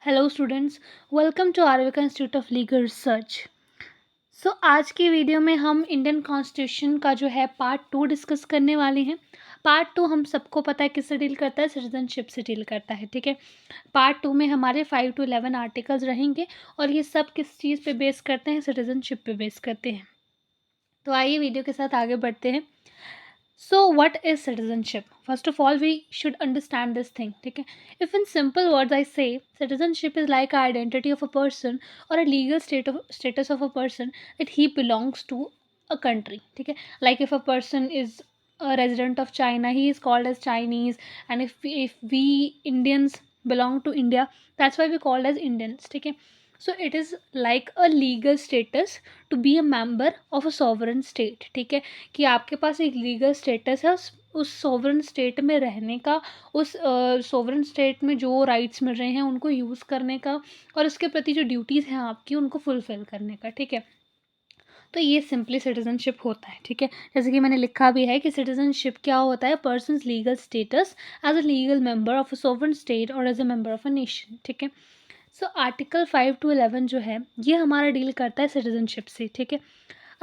Hello students, welcome to Arvika institute of legal research. आज की video में हम इंडियन कॉन्स्टिट्यूशन का जो है पार्ट 2 डिस्कस करने वाले हैं। पार्ट 2 हम सबको पता है किससे डील करता है, सिटीजनशिप से डील करता है। ठीक है, पार्ट 2 में हमारे 5 to 11 आर्टिकल्स रहेंगे और ये सब किस चीज़ पे बेस करते हैं, सिटीजनशिप पे बेस करते हैं। तो आइए वीडियो के साथ आगे बढ़ते हैं। So, what is citizenship? First of all, we should understand this thing. Okay? If in simple words I say citizenship is like an identity of a person or a legal status of a person that he belongs to a country. Okay? Like if a person is a resident of China, he is called as Chinese, and if we Indians belong to India, that's why we called as Indians. Okay? So it is like a legal status to be a member of a sovereign state. ठीक है, कि आपके पास एक legal status है उस sovereign state में रहने का, उस सोवरेन स्टेट में जो राइट्स मिल रहे हैं उनको यूज़ करने का और उसके प्रति जो ड्यूटीज़ हैं आपकी उनको फुलफ़िल करने का। ठीक है, तो ये सिंपली सिटीजनशिप होता है। ठीक है, जैसे कि मैंने लिखा भी है कि सिटीजनशिप क्या होता है, person's legal status as a legal member of a sovereign state और as a member of a nation. ठीक है, आर्टिकल 5 to 11 जो है ये हमारा डील करता है सिटीजनशिप से। ठीक है,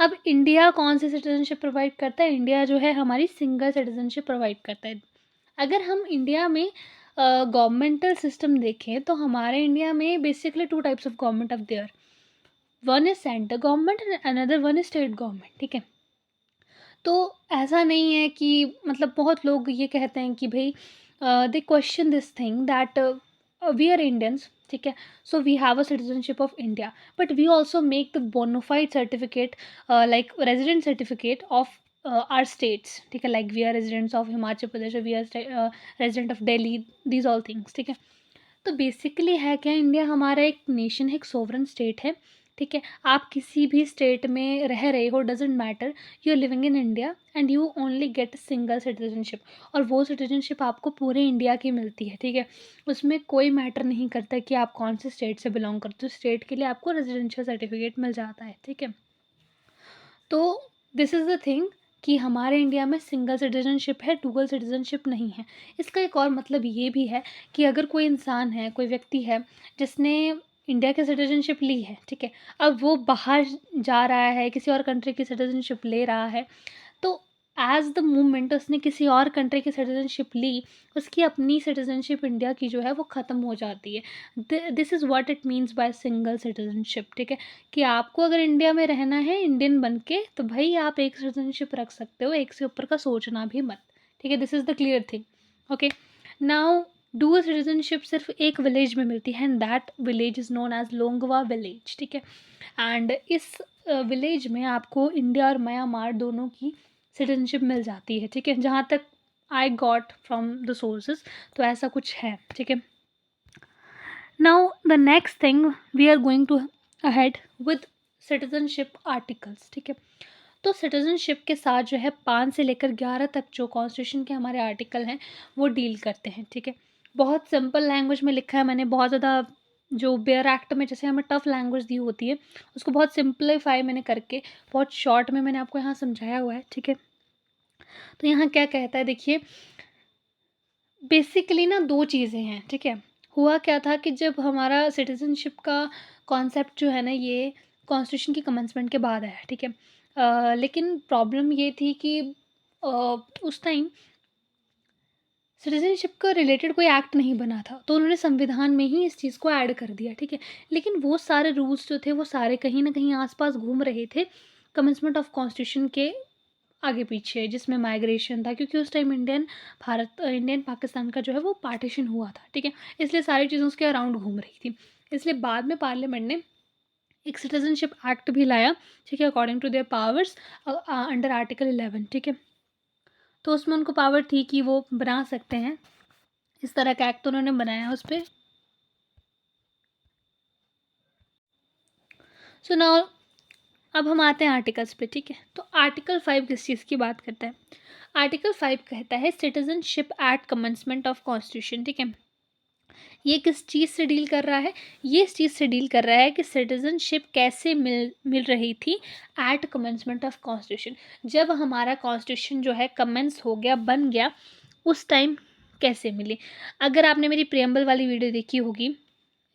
अब इंडिया कौन सी सिटीजनशिप प्रोवाइड करता है? इंडिया जो है हमारी सिंगल सिटीजनशिप प्रोवाइड करता है। अगर हम इंडिया में गवर्नमेंटल सिस्टम देखें तो हमारे इंडिया में basically 2 types of government of their. One is central government and another one is state government. ठीक है, तो ऐसा नहीं है कि मतलब बहुत लोग ये कहते हैं कि भाई they question this thing that we are Indians. ठीक है, so we have a citizenship of India but we also make the bonafide certificate like resident certificate of our states. ठीक है, like we are residents of Himachal Pradesh, we are resident of Delhi, these all things. ठीक है, तो basically है क्या, India हमारा एक nation है, एक सोवरेन स्टेट है। ठीक है, आप किसी भी स्टेट में रह रहे हो, doesn't matter, you are living in India and you only get single citizenship, और वो सिटीजनशिप आपको पूरे इंडिया की मिलती है। ठीक है, उसमें कोई मैटर नहीं करता कि आप कौन से स्टेट से बिलोंग करते हो, स्टेट के लिए आपको रेजिडेंशियल सर्टिफिकेट मिल जाता है। ठीक है, तो दिस इज़ द थिंग कि हमारे इंडिया में सिंगल सिटीजनशिप है, डुअल सिटीजनशिप नहीं है। इसका एक और मतलब ये भी है कि अगर कोई इंसान है, कोई व्यक्ति है जिसने इंडिया की सिटीजनशिप ली है, ठीक है, अब वो बाहर जा रहा है, किसी और कंट्री की सिटीजनशिप ले रहा है, तो एज द मोमेंट उसने किसी और कंट्री की सिटीजनशिप ली, उसकी अपनी सिटीजनशिप इंडिया की जो है वो ख़त्म हो जाती है। This is what it means by single citizenship. ठीक है, कि आपको अगर इंडिया में रहना है इंडियन बन के, तो भाई आप एक सिटीजनशिप रख सकते हो, एक से ऊपर का सोचना भी मत। ठीक है, this is the clear thing. Okay, now dual citizenship सिर्फ एक विलेज में मिलती है and that village is known as Longwa village. ठीक है, एंड इस विलेज में आपको इंडिया और म्यांमार दोनों की सिटीजनशिप मिल जाती है। ठीक है, जहाँ तक I got from the sources, तो ऐसा कुछ है। ठीक है, now the next thing we are going to ahead with citizenship articles. ठीक है, तो सिटीजनशिप के साथ जो है 5 से लेकर 11 तक जो कॉन्स्टिट्यूशन के हमारे आर्टिकल हैं वो डील करते हैं। ठीक है, बहुत सिंपल लैंग्वेज में लिखा है मैंने, बहुत ज़्यादा जो बेयर एक्ट में जैसे हमें टफ लैंग्वेज दी होती है उसको बहुत सिंप्लीफाई मैंने करके बहुत शॉर्ट में मैंने आपको यहाँ समझाया हुआ है। ठीक है, तो यहाँ क्या कहता है देखिए, बेसिकली ना 2 चीज़ें हैं। ठीक है, हुआ क्या था कि जब हमारा सिटीजनशिप का कॉन्सेप्ट जो है ना ये कॉन्स्टिट्यूशन की कमेंसमेंट के बाद आया। ठीक है, लेकिन प्रॉब्लम ये थी कि उस टाइम सिटीजनशिप का रिलेटेड कोई एक्ट नहीं बना था, तो उन्होंने संविधान में ही इस चीज़ को ऐड कर दिया। ठीक है, लेकिन वो सारे रूल्स जो थे वो सारे कहीं ना कहीं आसपास घूम रहे थे कमेंसमेंट ऑफ कॉन्स्टिट्यूशन के आगे पीछे, जिसमें माइग्रेशन था, क्योंकि उस टाइम इंडियन पाकिस्तान का जो है वो पार्टीशन हुआ था। ठीक है, इसलिए सारी चीज़ें उसके अराउंड घूम रही थी, इसलिए बाद में पार्लियामेंट ने एक सिटीजनशिप एक्ट भी लाया। ठीक है, according to their powers under article 11। ठीक है, तो उसमें उनको पावर थी कि वो बना सकते हैं इस तरह का एक्ट, तो उन्होंने बनाया उस पर। सो नाउ अब हम आते हैं आर्टिकल्स पे। ठीक है, तो आर्टिकल 5 किस चीज़ की बात करता है? आर्टिकल 5 कहता है citizenship at commencement of constitution. ठीक है, ये किस चीज़ से डील कर रहा है? ये इस चीज़ से डील कर रहा है कि सिटीजनशिप कैसे मिल रही थी एट कमेंसमेंट ऑफ कॉन्स्टिट्यूशन, जब हमारा कॉन्स्टिट्यूशन जो है कमेंस हो गया, बन गया, उस टाइम कैसे मिली। अगर आपने मेरी प्रियम्बल वाली वीडियो देखी होगी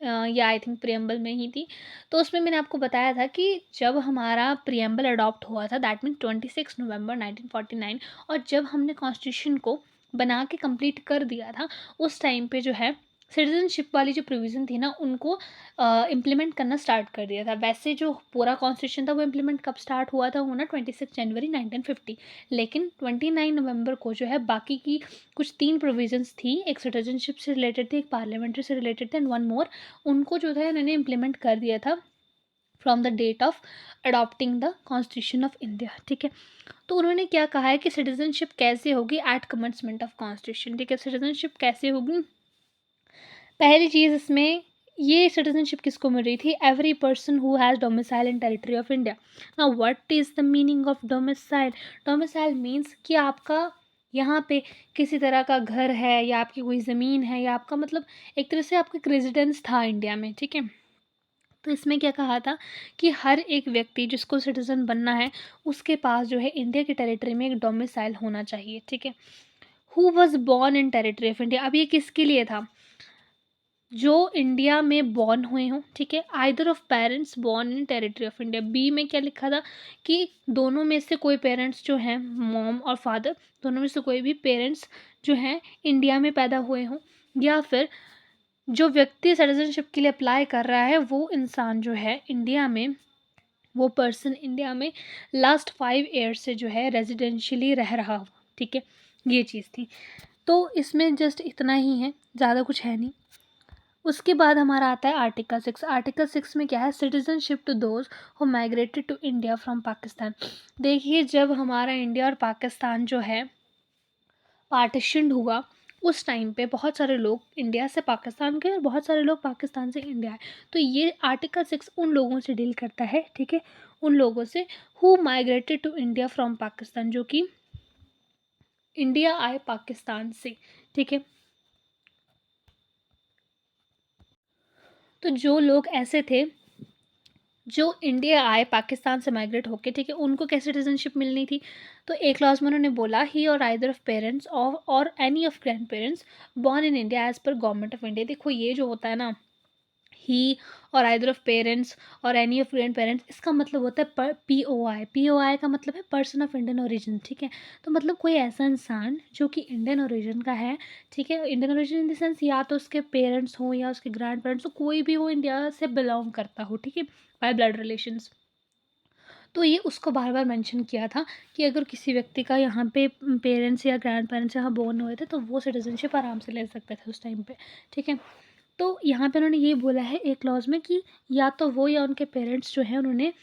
या आई थिंक प्रियम्बल में ही थी। तो उसमें मैंने आपको बताया था कि जब हमारा प्रियम्बल अडॉप्ट हुआ था, दैट मीन 26 नवंबर 1949, और जब हमने कॉन्स्टिट्यूशन को बना के कंप्लीट कर दिया था, उस टाइम पे जो है सिटीजनशिप वाली जो प्रोविज़न थी ना, उनको इम्प्लीमेंट करना स्टार्ट कर दिया था। वैसे जो पूरा कॉन्स्टिट्यूशन था वो इम्प्लीमेंट कब स्टार्ट हुआ था, वो ना 26 जनवरी 1950, लेकिन 29 नवंबर को जो है बाकी की कुछ 3 प्रोविजंस थी, एक सिटीजनशिप से रिलेटेड थी, एक पार्लियामेंट्री से रिलेटेड थी, एंड वन मोर, उनको जो था इन्होंने इम्प्लीमेंट कर दिया था from the date of adopting the constitution of India. ठीक है, तो उन्होंने क्या कहा है कि सिटीजनशिप कैसे होगी एट कमेंसमेंट ऑफ कॉन्स्टिट्यूशन। ठीक है, सिटीजनशिप कैसे होगी, पहली चीज़ इसमें ये सिटीजनशिप किसको मिल रही थी, every person who has domicile in territory of India. Now what is the meaning of domicile, domicile means कि आपका यहाँ पे किसी तरह का घर है या आपकी कोई ज़मीन है या आपका मतलब एक तरह से आपका एक रेजिडेंस था इंडिया में। ठीक है, तो इसमें क्या कहा था कि हर एक व्यक्ति जिसको सिटीज़न बनना है उसके पास जो है इंडिया की टेरिटरी में एक डोमिसाइल होना चाहिए। ठीक है, who was born in territory of India, अब ये किसके लिए था, जो इंडिया में बॉर्न हुए हों। ठीक है, either of parents born in territory of India, B में क्या लिखा था कि दोनों में से कोई पेरेंट्स जो हैं, मॉम और फादर, दोनों में से कोई भी पेरेंट्स जो हैं इंडिया में पैदा हुए हों, या फिर जो व्यक्ति सिटीजनशिप के लिए अप्लाई कर रहा है वो इंसान जो है इंडिया में, वो पर्सन इंडिया में लास्ट 5 ईयर्स से जो है रेजिडेंशियली रह रहा हो। ठीक है, ये चीज़ थी, तो इसमें जस्ट इतना ही है, ज़्यादा कुछ है नहीं। उसके बाद हमारा आता है आर्टिकल 6। आर्टिकल 6 में क्या है, citizenship to those who migrated to India from Pakistan. देखिए, जब हमारा इंडिया और पाकिस्तान जो है पार्टीशन हुआ, उस टाइम पे बहुत सारे लोग इंडिया से पाकिस्तान गए और बहुत सारे लोग पाकिस्तान से इंडिया आए। तो ये आर्टिकल 6 उन लोगों से डील करता है। ठीक है, उन लोगों से who migrated to India from Pakistan, जो कि इंडिया आए पाकिस्तान से। ठीक है, तो जो लोग ऐसे थे जो इंडिया आए पाकिस्तान से माइग्रेट होके, ठीक है, उनको कैसे सिटीजनशिप मिलनी थी, तो एक क्लॉज में उन्होंने बोला he or either of parents or any of grandparents born in India as per government of India. देखो, ये जो होता है ना, he or either of parents or any of grandparents, इसका मतलब होता है POI। POI का मतलब है पर्सन ऑफ इंडियन ओरिजिन। ठीक है, तो मतलब कोई ऐसा इंसान जो कि इंडियन ओरिजिन का है। ठीक है, Indian origin in the sense या तो उसके पेरेंट्स हों या उसके ग्रैंड पेरेंट्स हो, कोई भी वो इंडिया से बिलोंग करता हो। ठीक है, बाय ब्लड रिलेशंस। तो ये उसको बार बार मेंशन किया था कि अगर किसी व्यक्ति का यहाँ पे पेरेंट्स या ग्रैंड पेरेंट्स यहाँ बोर्न हुए थे तो वो सिटीजनशिप आराम से ले सकते थे उस टाइम पे। ठीक है, तो यहाँ पे उन्होंने ये बोला है एक क्लॉज में कि या तो वो या उनके पेरेंट्स जो हैं उन्होंने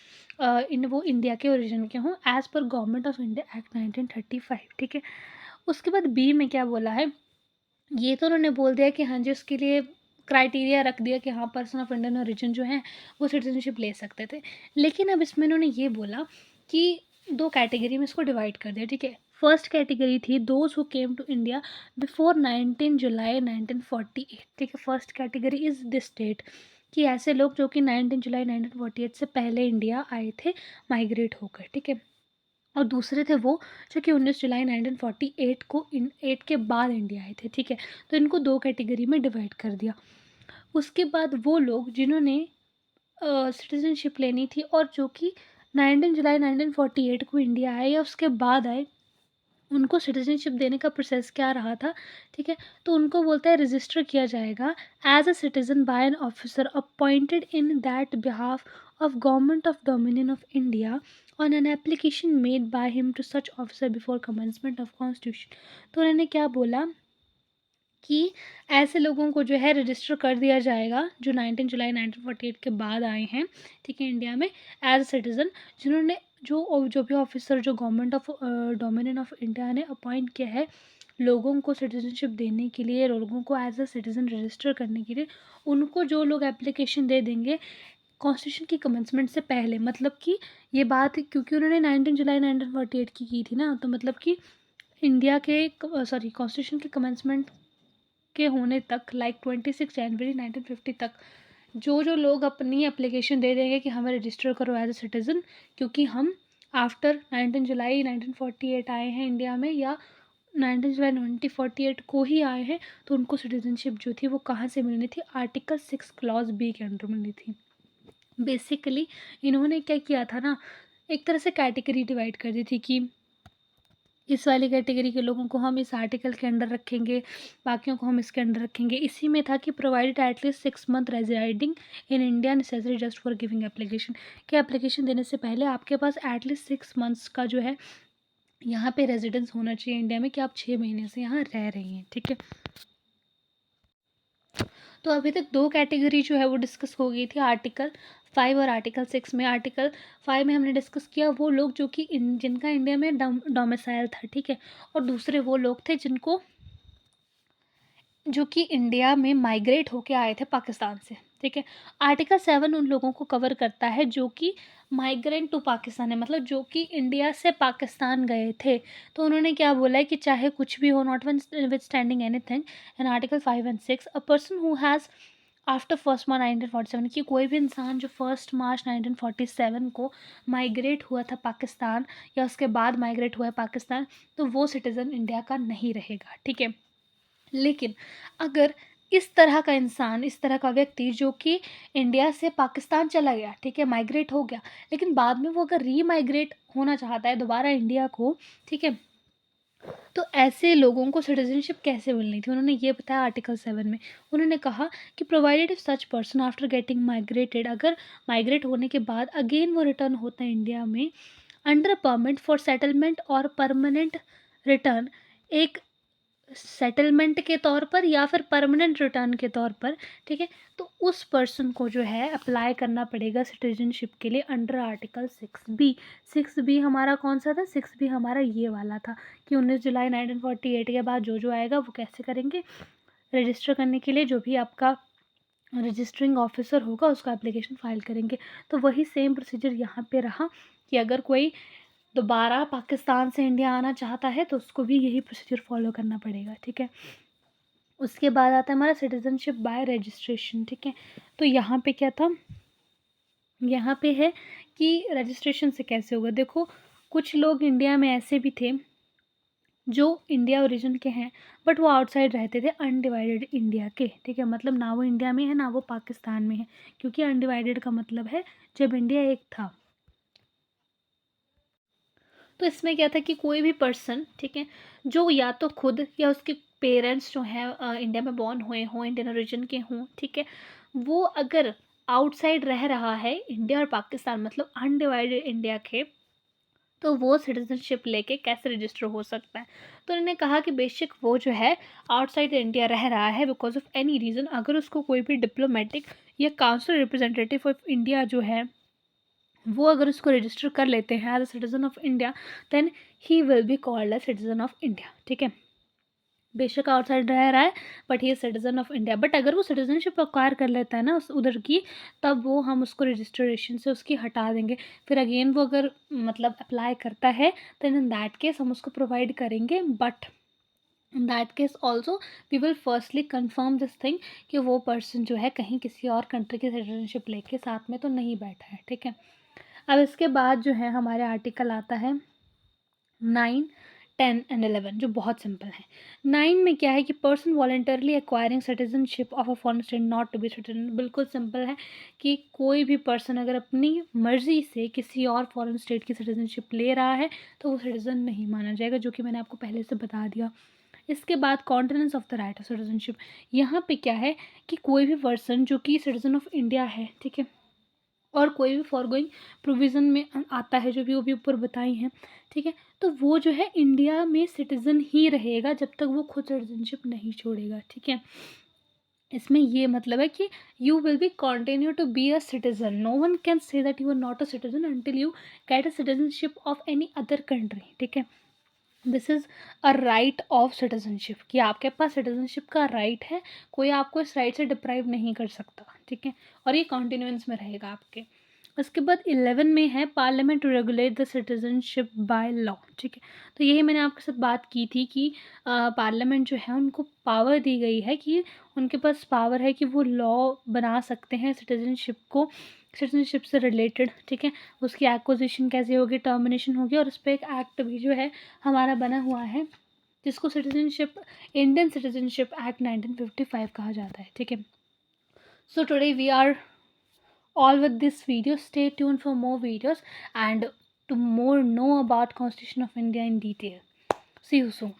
वो इंडिया के ओरिजिन के हों as per government of India act 1935। ठीक है, उसके बाद बी में क्या बोला है, ये तो उन्होंने बोल दिया कि हाँ जी, उसके लिए क्राइटेरिया रख दिया कि हाँ, पर्सन ऑफ इंडियन ओरिजिन जो हैं वो सिटीजनशिप ले सकते थे। लेकिन अब इसमें इन्होंने ये बोला कि 2 कैटेगरी में इसको डिवाइड कर दिया। ठीक है, फर्स्ट कैटेगरी थी those who came to India before 19 July 1948। ठीक है, first category is this state, कि ऐसे लोग जो कि 19 जुलाई 1948 से पहले इंडिया आए थे माइग्रेट होकर। ठीक है, और दूसरे थे वो जो कि 19 जुलाई 1948 को इन 8 के बाद इंडिया आए थे। ठीक है, तो इनको 2 कैटेगरी में डिवाइड कर दिया। उसके बाद वो लोग जिन्होंने सिटीजनशिप लेनी थी और जो कि 19 जुलाई 1948 को इंडिया आए या उसके बाद आए, उनको सिटीजनशिप देने का प्रोसेस क्या रहा था। ठीक है, तो उनको बोलता है रजिस्टर किया जाएगा as a citizen by an officer appointed in that behalf of government of dominion of India on an application made by him to such officer before commencement of constitution। तो उन्होंने क्या बोला कि ऐसे लोगों को जो है रजिस्टर कर दिया जाएगा जो 19 जुलाई 1948 के बाद आए हैं, ठीक है, इंडिया में एज अ सिटीज़न, जिन्होंने जो भी ऑफिसर जो government of dominion of India ने अपॉइंट किया है लोगों को सिटीजनशिप देने के लिए, लोगों को एज अ सिटीज़न रजिस्टर करने के लिए, उनको जो लोग एप्लीकेशन दे देंगे कॉन्स्टिट्यूशन की कमेंसमेंट से पहले। मतलब कि ये बात क्योंकि उन्होंने 19 जुलाई 1948 की थी ना, तो मतलब कि इंडिया के सॉरी कॉन्स्टिट्यूशन के कमेंसमेंट के होने तक, लाइक 26 जनवरी 1950 तक, जो जो लोग अपनी एप्लीकेशन दे देंगे कि हमें रजिस्टर करो एज अ सिटीज़न, क्योंकि हम आफ्टर 19 जुलाई 1948 आए हैं इंडिया में, या 19 जुलाई 1948 को ही आए हैं, तो उनको सिटीजनशिप जो थी वो कहाँ से मिलनी थी, आर्टिकल 6 क्लॉज बी के अंडर मिलनी थी। बेसिकली इन्होंने क्या किया था ना, एक तरह से कैटेगरी डिवाइड कर दी थी कि इस वाली कैटेगरी के लोगों को हम इस आर्टिकल के अंडर रखेंगे, बाकियों को हम इसके अंडर रखेंगे। इसी में था कि provided at least 6 month residing in India necessary just for giving application, कि एप्लीकेशन देने से पहले आपके पास एटलीस्ट 6 मंथ्स का जो है यहाँ पे रेजिडेंस होना चाहिए इंडिया में, कि आप 6 महीने से यहाँ रह रही हैं, ठीक है। तो अभी तक 2 कैटेगरी जो है वो डिस्कस हो गई थी, आर्टिकल 5 और आर्टिकल 6 में। आर्टिकल 5 में हमने डिस्कस किया वो लोग जो कि जिनका इंडिया में डोमिसाइल था, ठीक है, और दूसरे वो लोग थे जिनको जो कि इंडिया में माइग्रेट होके आए थे पाकिस्तान से, ठीक है। आर्टिकल 7 उन लोगों को कवर करता है जो कि माइग्रेंट टू पाकिस्तान है, मतलब जो कि इंडिया से पाकिस्तान गए थे। तो उन्होंने क्या बोला है कि चाहे कुछ भी हो, not with standing anything in article 5 and 6 a person who has after 1 मार्च 1947, कि कोई भी इंसान जो 1 मार्च 1947 को माइग्रेट हुआ था पाकिस्तान या उसके बाद माइग्रेट हुआ है पाकिस्तान, तो वो सिटीज़न इंडिया का नहीं रहेगा, ठीक है। लेकिन अगर इस तरह का इंसान, इस तरह का व्यक्ति जो कि इंडिया से पाकिस्तान चला गया, ठीक है, माइग्रेट हो गया, लेकिन बाद में वो अगर रीमाइग्रेट होना चाहता है दोबारा इंडिया को, ठीक है, तो ऐसे लोगों को सिटीजनशिप कैसे मिलनी थी, उन्होंने ये बताया आर्टिकल 7 में। उन्होंने कहा कि provided if such person after getting migrated, अगर माइग्रेट होने के बाद अगेन वो रिटर्न होता है इंडिया में अंडर परमिट फॉर सेटलमेंट और परमानेंट रिटर्न, एक सेटलमेंट के तौर पर या फिर परमानेंट रिटर्न के तौर पर, ठीक है, तो उस पर्सन को जो है अप्लाई करना पड़ेगा सिटीजनशिप के लिए अंडर आर्टिकल 6 बी। 6 बी हमारा कौन सा था, 6 बी हमारा ये वाला था कि 19 जुलाई 1948 के बाद जो जो आएगा वो कैसे करेंगे, रजिस्टर करने के लिए जो भी आपका रजिस्टरिंग ऑफिसर होगा उसका एप्लीकेशन फाइल करेंगे। तो वही सेम प्रोसीजर यहाँ पे रहा कि अगर कोई दोबारा पाकिस्तान से इंडिया आना चाहता है तो उसको भी यही प्रोसीजर फॉलो करना पड़ेगा, ठीक है। उसके बाद आता है हमारा सिटीजनशिप बाय रजिस्ट्रेशन, ठीक है। तो यहाँ पे क्या था, यहाँ पे है कि रजिस्ट्रेशन से कैसे होगा। देखो कुछ लोग इंडिया में ऐसे भी थे जो इंडिया ओरिजिन के हैं बट वो आउटसाइड रहते थे अनडिवाइडेड इंडिया के, ठीक है, मतलब ना वो इंडिया में है ना वो पाकिस्तान में है, क्योंकि अनडिवाइडेड का मतलब है जब इंडिया एक था। तो इसमें क्या था कि कोई भी पर्सन, ठीक है, जो या तो खुद या उसके पेरेंट्स जो हैं इंडिया में बॉर्न हुए हों, इंडियन ओरिजिन के हों, ठीक है, वो अगर आउटसाइड रह रहा है इंडिया और पाकिस्तान मतलब अनडिवाइडेड इंडिया के, तो वो सिटीजनशिप लेके कैसे रजिस्टर हो सकता है। तो उन्होंने कहा कि बेशक वो जो है आउटसाइड इंडिया रह रहा है बिकॉज ऑफ एनी रीज़न, अगर उसको कोई भी डिप्लोमेटिक या काउंसिल रिप्रेजेंटेटिव ऑफ इंडिया जो है वो अगर उसको रजिस्टर कर लेते हैं as a citizen of India, then he will be called as citizen of India, ठीक है। बेशक आउटसाइड रह रहा है but he is citizen of India. But अगर वो सिटीजनशिप अक्वायर कर लेता है ना उस उधर की, तब वो हम उसको रजिस्ट्रेशन से उसकी हटा देंगे। फिर अगेन वो अगर मतलब अप्लाई करता है देन इन दैट केस हम उसको प्रोवाइड करेंगे, but in that case also we will firstly confirm this thing कि वो पर्सन जो है कहीं किसी और कंट्री की सिटीजनशिप लेके साथ में तो नहीं बैठा है, ठीक है। अब इसके बाद जो है हमारे आर्टिकल आता है 9, 10 एंड 11 जो बहुत सिंपल है। 9 में क्या है कि person voluntarily acquiring citizenship of a foreign state not to be citizen, बिल्कुल सिंपल है कि कोई भी पर्सन अगर अपनी मर्जी से किसी और फॉरेन स्टेट की सिटीजनशिप ले रहा है तो वो सिटीजन नहीं माना जाएगा, जो कि मैंने आपको पहले से बता दिया। इसके बाद continence of the right of citizenship, यहाँ पे क्या है कि कोई भी पर्सन जो कि सिटीजन ऑफ इंडिया है, ठीक है, और कोई भी फॉरगोइंग प्रोविज़न में आता है जो भी वो भी ऊपर बताई हैं, ठीक है, तो वो जो है इंडिया में सिटीज़न ही रहेगा जब तक वो खुद सिटीजनशिप नहीं छोड़ेगा, ठीक है। इसमें ये मतलब है कि you will be continue to be a citizen, no one can say that you are not a citizen until you get a citizenship of any other country, ठीक है। This is a right of citizenship, कि आपके पास citizenship का right है, कोई आपको इस right से डिप्राइव नहीं कर सकता, ठीक है, और ये कॉन्टिन्यूंस में रहेगा आपके। उसके बाद 11 में है parliament to regulate the citizenship by law, ठीक है। तो यही मैंने आपके साथ बात की थी कि पार्लियामेंट जो है उनको पावर दी गई है कि उनके पास पावर है कि वो लॉ बना सकते हैं सिटीजनशिप को, सिटीजनशिप से रिलेटेड, ठीक है, उसकी एक्विजिशन कैसे होगी, टर्मिनेशन होगी, और उस पर एक एक्ट भी जो है हमारा बना हुआ है जिसको सिटीजनशिप इंडियन सिटीजनशिप एक्ट 1955 कहा जाता है, ठीक है। So today we are all with this video. Stay tuned for more videos and to more know about Constitution of India in detail. See you soon.